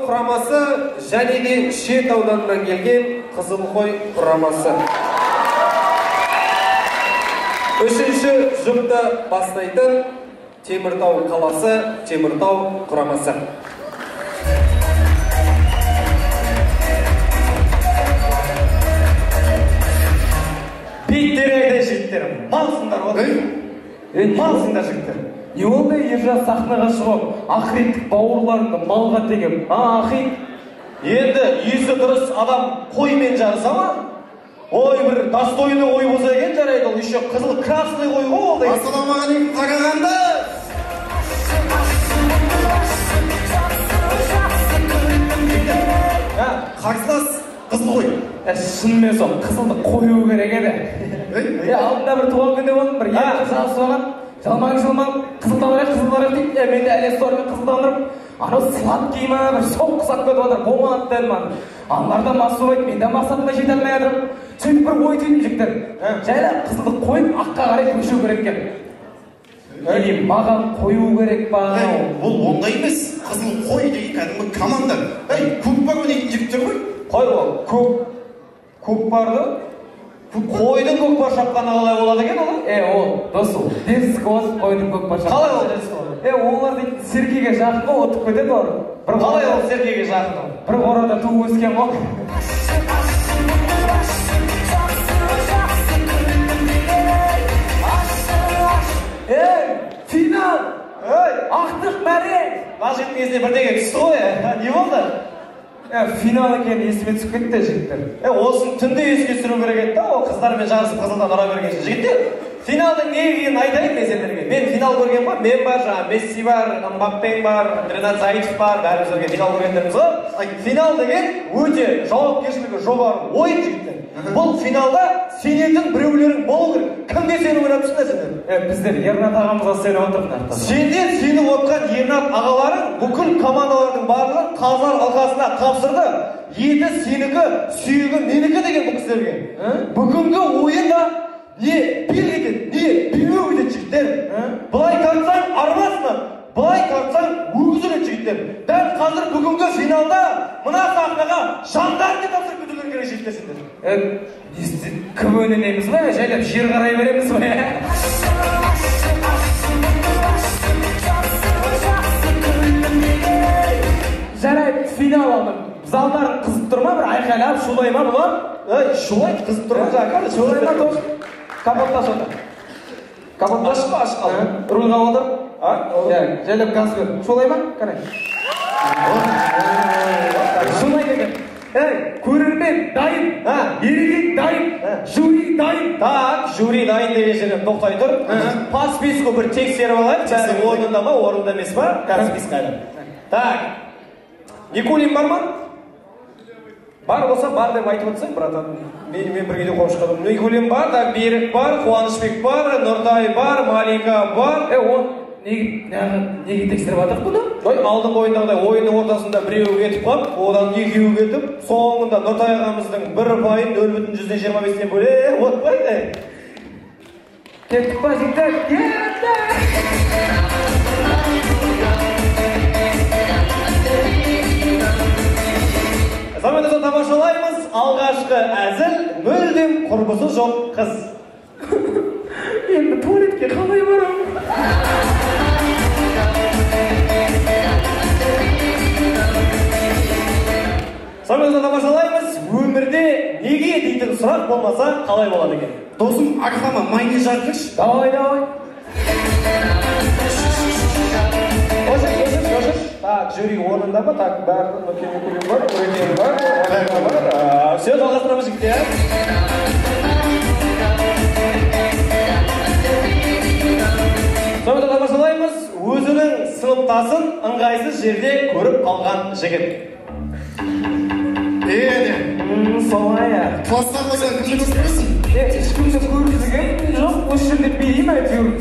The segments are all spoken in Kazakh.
құрамасы және де шет ауданынан келген Қызылқой құрамасы. Үшінші жұпты бастайтын Теміртау қаласы Теміртау құрамасы. Бейтеректе жігіттер, малсыңдар ғой. Малсыңдар жігіттер. Не болды ержан сахнаға шығып, ақыреттік бауырларыңды малға тегіп, ақит? Енді есі дұрыс адам қоймен жарыса ма? Ой, бір достойны қой болса екен жарайды, ол еще қызыл красный қой ғой ол. Ассалаумағалейкум қарағанды. Қарсылас қызыл қой. Шынымен сол қызылды қою керек еді. Алдында бір туған күнде болдым, бір екі жасып алған. Жалмаң қызыл барайық дейді. Мен де әлес тормен қызылдандырып, анау сладкий ма, бір соқ құсап кетіп отыр, болмады дедім аны. Аналарда масуайды, мен де мақсатыма жете алмай жатырмын. Сөйтіп бір ой түйдім жігіттер. Жайлап қызылды қойып, аққа қарай көшу керек екен. Или маған қою керек па? Бұл оңай емес. Қызыл қой деген кәдімгі команда. Көкпар ойнайтын жігіттер ғой. Қой ол, көкпарды? Қойдың көкпар шапқаны қалай болады екен ол? Ол досу, дескі қойдың көкпар шапқаны. Қалай ол дескі? Олар дейді, серкеге жақын ғой, отып кетеді олар. Қалай ол серкеге жақын? Бір қорада туып өскен ғой. Финал! Ақтық мәре! Лажеттің кезінде бірдеңе түсті ғой, не болды? Финал екен есіме түсіп кетті жігіттер. Осын түнде еске түсіру керек еді да, ол қыздармен жарысып қызылдан ұра берген жігіттер. Финалдың не екенін айтайын мен сендерге. Мен финал көрген ба? Мен бар, жаңа Месси бар, Мбаппе бар, Ренат Заитов бар, бәріміз бірге финал көргендеріміз ғой. Финал деген өте жауапкершілігі жоғары ойын жігіттер. Бұл финалда сенетін біреулерің болу керек. Кімге сеніп ойнап тұрсыңдар сендер? Біздер Ернат ағамызға сеніп отырмын. Сендер сеніп отқан Ернат ағаларың бүкіл командалардың барлығын қазылар алқасына тапсырды. Еті сенікі, сүйегі менікі деген бұл кісілерге. Бүгінгі ойында не бел етеді, не бүйеу етеді жігіттер. Былай тартсаң арбасынан, былай тартсаң өгіз өледі жігіттер. Дәл қазір бүгінгі финалда мына сахнаға жандарыңды тапсырып кетулер керек жігіттер сендер. Кім өнінеміз ба? Жайлап жер қарай береміз ба? Жарайды, финал алдым. Залдарын қызып тұр ма? Бір айқайлап, шулай ма бұлар? Шулайды, қызып тұр ма? Шулай ма тош? Капотташ ота. Капотташ па? Рулға отыр? Жайлап газ бер. Шулай ма? Қарай. Шулай деген. Көрермен дайын, ерекек дайын, жюри дайын. Так, жюри дайын деген жерден тоқтай тұр. По списку бір тексеріп алайық. Бәрі орнында ма, орнында емес па? Қазір списк қайда. Так, Никулин бар ма? Бар болса, бар деп айтып отырсың, братан. Мен біргеде қоңып шыққадым. Никулин бар, так, Берік бар, Қуанышбек бар, Нұртай бар, Малика бар. Неге тексеріп атық бұны? Алдың ойындағыдай ойынның ортасында біреу кетіп қап, одан екеу кетіп, соңында Нұртай ағамыздың бір пайын 0,25-тен бөле, отпайды. Кеттік па жігіттер? Кетті! Заманды тамашалаймыз, алғашқы әзіл, мүлдем құрбысы жоқ қыз. Енді туалетке қалай барам? Заманды тамашалаймыз, өмірде неге дейтін сұрақ болмаса қалай болады екен? Досым, арқама майне жарқыш. Давай. Өшір. Так, жюри орнында ба? Так, бәрінің Никулин бар, Өрекең бар, все, жалғастырамыз жігіттер. Соңында тамашалаймыз, өзінің сыныптасын ыңғайсыз жерде көріп қалған жігіт. Солай ә. Класстан қойсан кімді көрсетесің? Ешкімді көрсеткен жоқ, осы жерде берейім әйтеуір.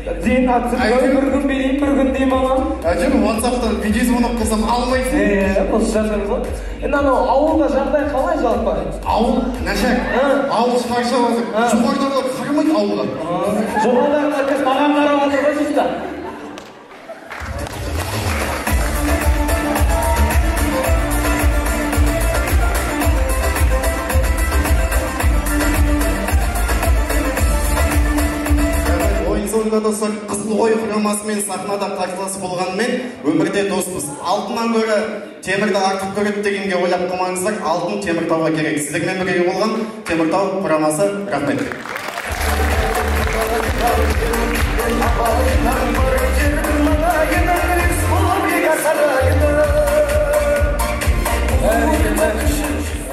Дейін атсып, бір күн берейін, бір күн дейім алам. Әйтеуір, WhatsApp-та видеозвонок қылсам алмайсың. Осы жазамыз ғой. Енді анау ауылда жағдай қалай жалпы? Ауыл, Нәшәк, ауыл шаршап отыр. Жоғарыдағылар қарамайды ауылға. Жоғарыдағылар маған қарап отыр ғой жұртта. болса Қызылқой құрамасымен сахнада қарсылас болғанымен өмірде доспыз. Алтыннан гөрі темірді артық көреді дегенге ойлап қалмаңыздар. Алтын Теміртауға керек. Сіздермен бірге болған Теміртау құрамасы рахмет.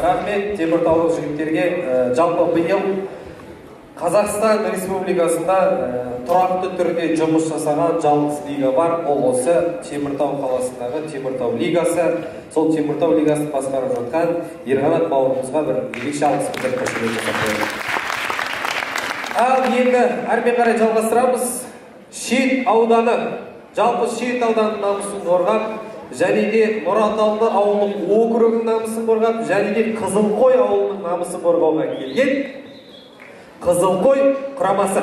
Рахмет Теміртаулық жігіттерге. Жалпы биыл Қазақстан Республикасында тұрақты түрде жұмыс жасаған жалғыз лига бар. Ол осы Теміртау қаласындағы Теміртау лигасы. Сол Теміртау лигасын басқарып жатқан Ерғанат бауырымызға бір ерекше алғыс білдіріп қошемет жасап қоямыз. Ал енді әрмен қарай жалғастырамыз. Шет ауданы, жалпы Шет ауданының намысын қорғап, және де Мұраталды ауылының округінің намысын қорғап, және де Қызылқой ауылының намысын қорғауға келген Қызылқой құрамасы.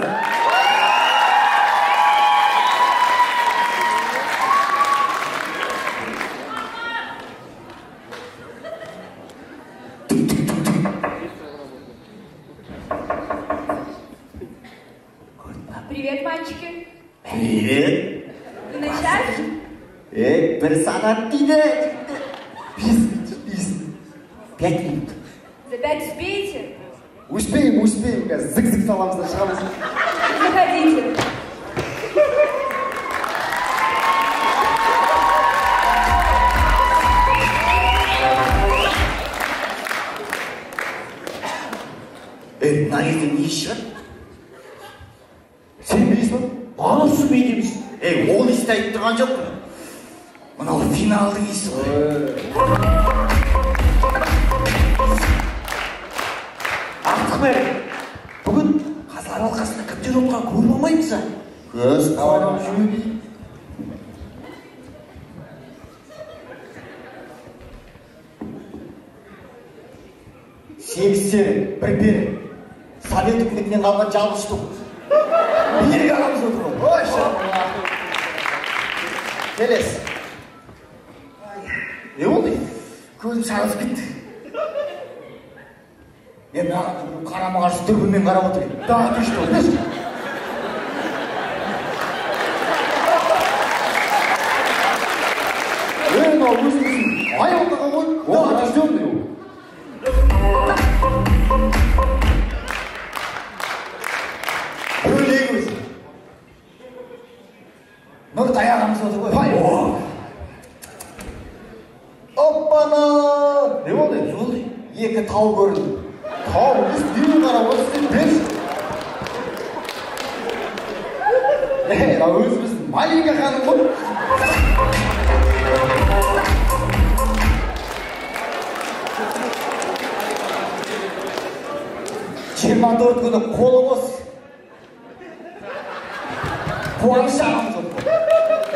Привет, мальчики. Привет. Вы на час? Bir saat değil. Biz. 5 minut. За 5 успеете? Успеем. Зык-зык саламыздан шығамыз. Заходите. Мына кезде не ішіп? Sen bilirsin. Бала түсінбейді емес. Ол істі айтып тұрған жоқ қой. Мынау финалдың есі ғой. Артықбек, бүгін қазылар алқасында кімдер отқан көріп алмаймыз ба? Көз қарап жүрмей. Сексен, бір бері. Совет үкіметінен қалған жалғыз тұқ. Берге ағамыз отыр ғой. Ой, шапыла. Келес. Не болды? Көзім шағыз кетті. Мен маған қарама-қарсы дүрбімен қарап отырайын. Да, түшті ол. Мынау өзіміздің аяқтаға ғой. Да, түшті ол. Бөлегі өзі. Нұртай ағамыз отыр ғой. Оппана! Не болды? Екі тау көрді. Тау, біз дейін қарап отырсың, біз. Өзіміздің маленькі ханым ғой. Жиырма төрт күні қолы бос. Қуаныш ағамыз отыр.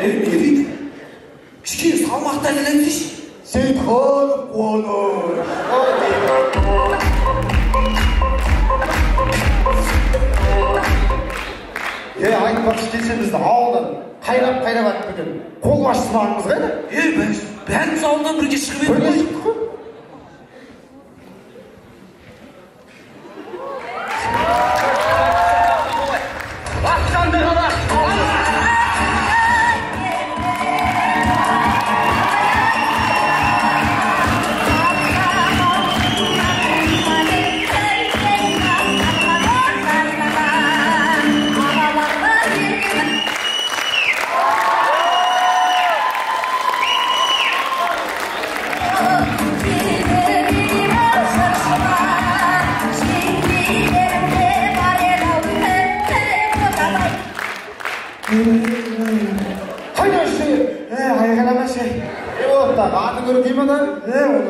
Ne дейді? Кішкене салмақты әзіленсейші. Сейтхан Қуаныш. Айтпақшы келсе бізді ауылдан қайрап атып кетеді. Қол басшыларымыз қайда? Бәріміз ауылдан бірге шығып едік қой. Атын көріп деймін да?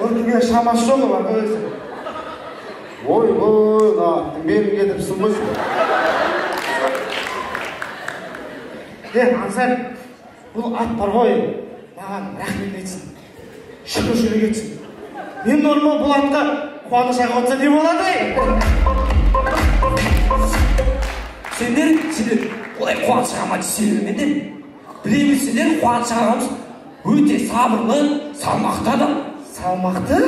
Өркіге шамасы жоғы бар көзі. Ой, берім кетіпсің ғой. Ансар, бұл ат бар ғой, маған рахмет етсін. Шүкір кетсін. Мен норма бұл атқа қуаныш аға отса не болады? Сендер олай қуаныш ағама сенімдер. Білемесіңдер, қуаныш ағамыз өте сабырлы, салмақты адам. Салмақты?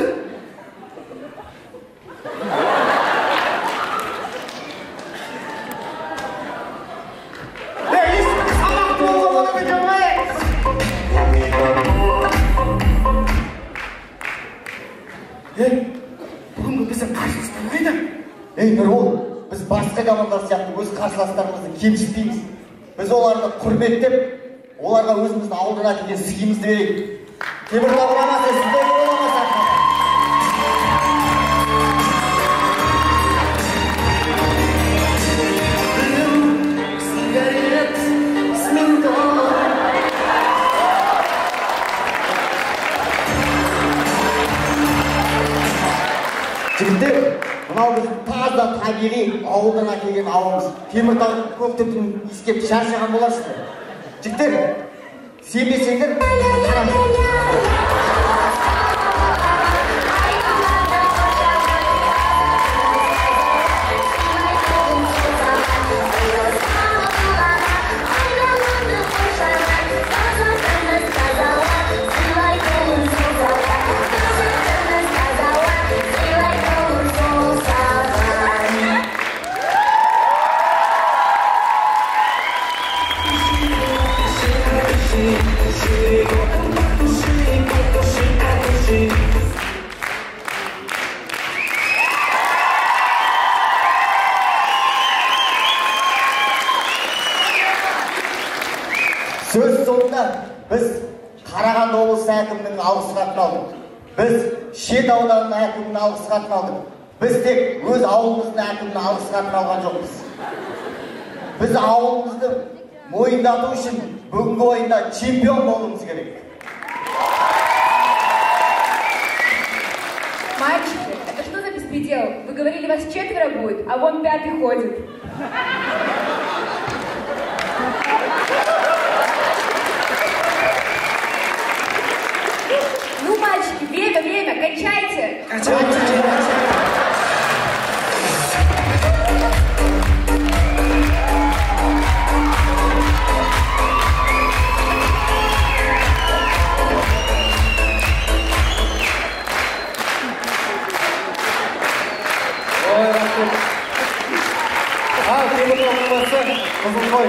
Нұрбол, біз басқа командар сияқты өз қарсыластарымызды кемсітпейміз. Біз оларды құрметтеп, оларға өзіміздің ауылдан әкелген сыйымызды берейік. Теміртау құрамасы сіздерге ойламаса. Жігіттер, мынау біздің таза табиғи ауылдан әкелген ауылымыз. Теміртаудың көк түтінін иіскеп шаршаған боларсыздар. Жігіттер, сенбесеңдер, сөз соңында біз Қарағанды облысы әкімінің алғыс хатын алдық. Біз Шет ауданының әкімінің алғыс хатын алдық. Біз тек өз ауылымыздың әкімінің алғыс хатын алған жоқпыз. Біз ауылымызды мойындату үшін бүгінгі ойында чемпион болуымыз керек. Мальчики, это что за беспредел? Вы говорили, вас 4 будет, а вон 5 ходит. Ну, мальчики, время, кончайте! Теміртау құрамасы Қызылқой.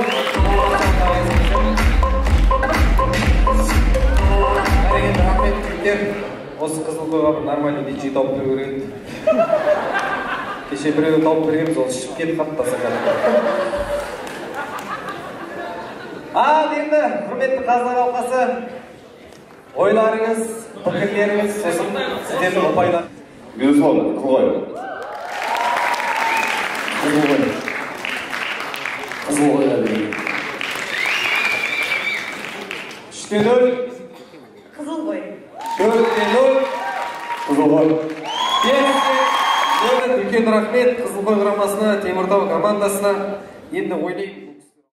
Әреген рахмет жігіттер. Осы Қызылқойға бір нормальный диджей тауып беру керек еді. Кеше біреуді тауып бергенбіз, ол ішіп кетіп қатты сақады. Енді құрметті қазылар алқасы, ойларыңыз, пікірлеріңіз, сосын сіздердің ұпайлар. Безусловно, Қызылқой. Қызылқойға берейік. 3-0. Қызылқой. 4-0. Қызылқой. 5-0. Үлкен рахмет Қызылқой құрамасына, Теміртау командасына. Енді ойлаймын.